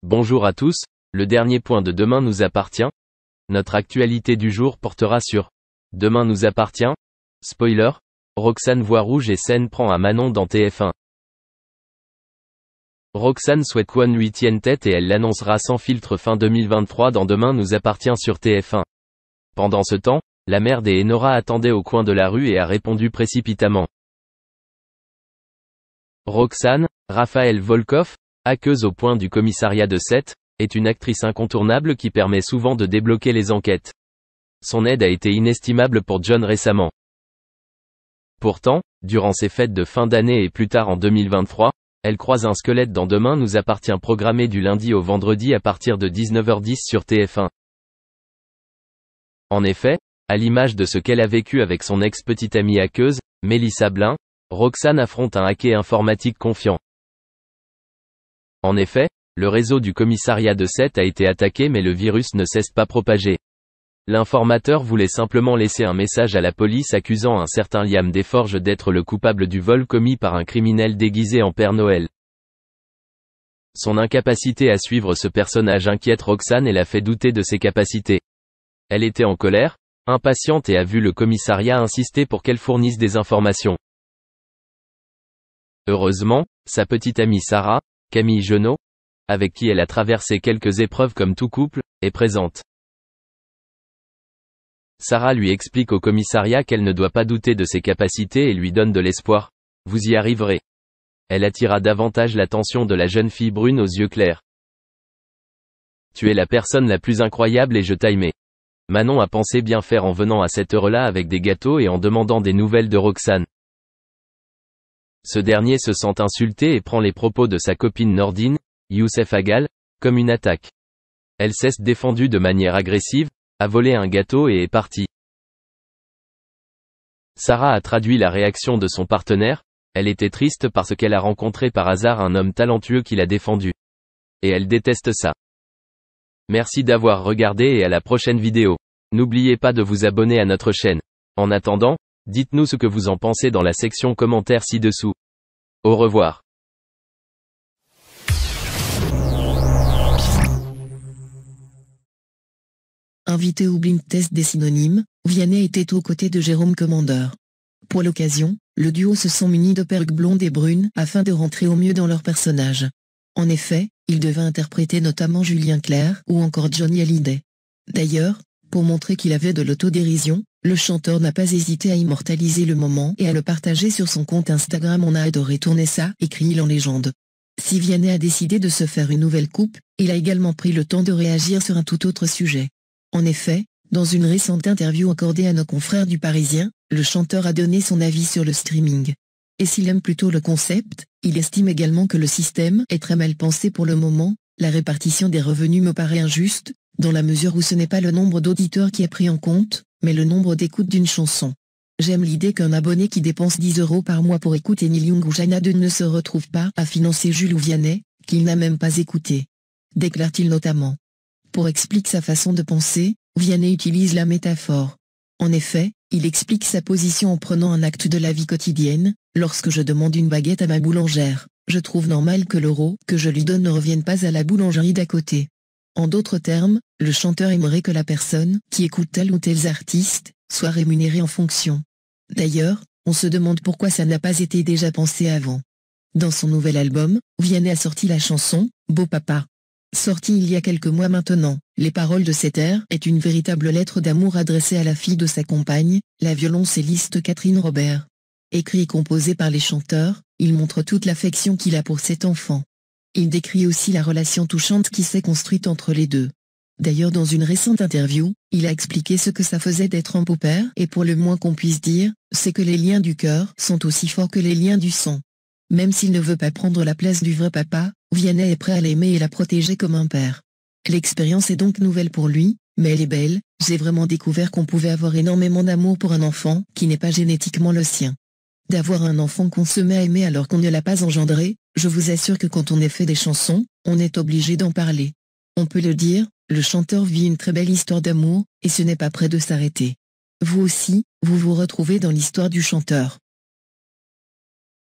Bonjour à tous, le dernier point de Demain nous appartient. Notre actualité du jour portera sur Demain nous appartient. Spoiler, Roxane voit rouge et scène prend à Manon dans TF1. Roxane souhaite qu'One lui tienne tête et elle l'annoncera sans filtre fin 2023 dans Demain nous appartient sur TF1. Pendant ce temps, la mère des Enora attendait au coin de la rue et a répondu précipitamment. Roxane, Raphaël Volkov, hackeuse au point du commissariat de Sète, est une actrice incontournable qui permet souvent de débloquer les enquêtes. Son aide a été inestimable pour John récemment. Pourtant, durant ses fêtes de fin d'année et plus tard en 2023, elle croise un squelette dans Demain nous appartient programmé du lundi au vendredi à partir de 19h10 sur TF1. En effet, à l'image de ce qu'elle a vécu avec son ex-petite amie hackeuse, Mélissa Blin, Roxane affronte un hacker informatique confiant. En effet, le réseau du commissariat de Sète a été attaqué mais le virus ne cesse pas propager. L'informateur voulait simplement laisser un message à la police accusant un certain Liam Desforges d'être le coupable du vol commis par un criminel déguisé en Père Noël. Son incapacité à suivre ce personnage inquiète Roxane et la fait douter de ses capacités. Elle était en colère, impatiente et a vu le commissariat insister pour qu'elle fournisse des informations. Heureusement, sa petite amie Sarah, Camille Genot, avec qui elle a traversé quelques épreuves comme tout couple, est présente. Sarah lui explique au commissariat qu'elle ne doit pas douter de ses capacités et lui donne de l'espoir. Vous y arriverez. Elle attira davantage l'attention de la jeune fille brune aux yeux clairs. Tu es la personne la plus incroyable et je t'aimais. Manon a pensé bien faire en venant à cette heure-là avec des gâteaux et en demandant des nouvelles de Roxane. Ce dernier se sent insulté et prend les propos de sa copine Nordine, Youssef Agal, comme une attaque. Elle s'est défendue de manière agressive, a volé un gâteau et est partie. Sarah a traduit la réaction de son partenaire, elle était triste parce qu'elle a rencontré par hasard un homme talentueux qui l'a défendu. Et elle déteste ça. Merci d'avoir regardé et à la prochaine vidéo. N'oubliez pas de vous abonner à notre chaîne. En attendant, dites-nous ce que vous en pensez dans la section commentaires ci-dessous. Au revoir. Invité au blind test des synonymes, Vianney était aux côtés de Jérôme Commandeur. Pour l'occasion, le duo se sont munis de perruques blondes et brunes afin de rentrer au mieux dans leur personnage. En effet, il devait interpréter notamment Julien Clerc ou encore Johnny Hallyday. D'ailleurs, pour montrer qu'il avait de l'autodérision, le chanteur n'a pas hésité à immortaliser le moment et à le partager sur son compte Instagram. On a adoré tourner ça, écrit-il en légende. Si Vianney a décidé de se faire une nouvelle coupe, il a également pris le temps de réagir sur un tout autre sujet. En effet, dans une récente interview accordée à nos confrères du Parisien, le chanteur a donné son avis sur le streaming. Et s'il aime plutôt le concept, il estime également que le système est très mal pensé pour le moment. La répartition des revenus me paraît injuste, dans la mesure où ce n'est pas le nombre d'auditeurs qui est pris en compte, mais le nombre d'écoutes d'une chanson. J'aime l'idée qu'un abonné qui dépense 10 € par mois pour écouter Neil Young ou Jana ne se retrouve pas à financer Jules ou Vianney, qu'il n'a même pas écouté. Déclare-t-il notamment. Pour expliquer sa façon de penser, Vianney utilise la métaphore. En effet, il explique sa position en prenant un acte de la vie quotidienne. Lorsque je demande une baguette à ma boulangère, je trouve normal que l'euro que je lui donne ne revienne pas à la boulangerie d'à côté. En d'autres termes, le chanteur aimerait que la personne qui écoute tel ou tel artiste soit rémunérée en fonction. D'ailleurs, on se demande pourquoi ça n'a pas été déjà pensé avant. Dans son nouvel album, Vianney a sorti la chanson « Beau Papa ». Sortie il y a quelques mois maintenant, les paroles de cet air est une véritable lettre d'amour adressée à la fille de sa compagne, la violoncelliste Catherine Robert. Écrit et composé par les chanteurs, il montre toute l'affection qu'il a pour cet enfant. Il décrit aussi la relation touchante qui s'est construite entre les deux. D'ailleurs dans une récente interview, il a expliqué ce que ça faisait d'être un beau-père et pour le moins qu'on puisse dire, c'est que les liens du cœur sont aussi forts que les liens du sang. Même s'il ne veut pas prendre la place du vrai papa, Vianney est prêt à l'aimer et la protéger comme un père. L'expérience est donc nouvelle pour lui, mais elle est belle. J'ai vraiment découvert qu'on pouvait avoir énormément d'amour pour un enfant qui n'est pas génétiquement le sien. D'avoir un enfant qu'on se met à aimer alors qu'on ne l'a pas engendré, je vous assure que quand on est fait des chansons, on est obligé d'en parler. On peut le dire, le chanteur vit une très belle histoire d'amour, et ce n'est pas près de s'arrêter. Vous aussi, vous vous retrouvez dans l'histoire du chanteur.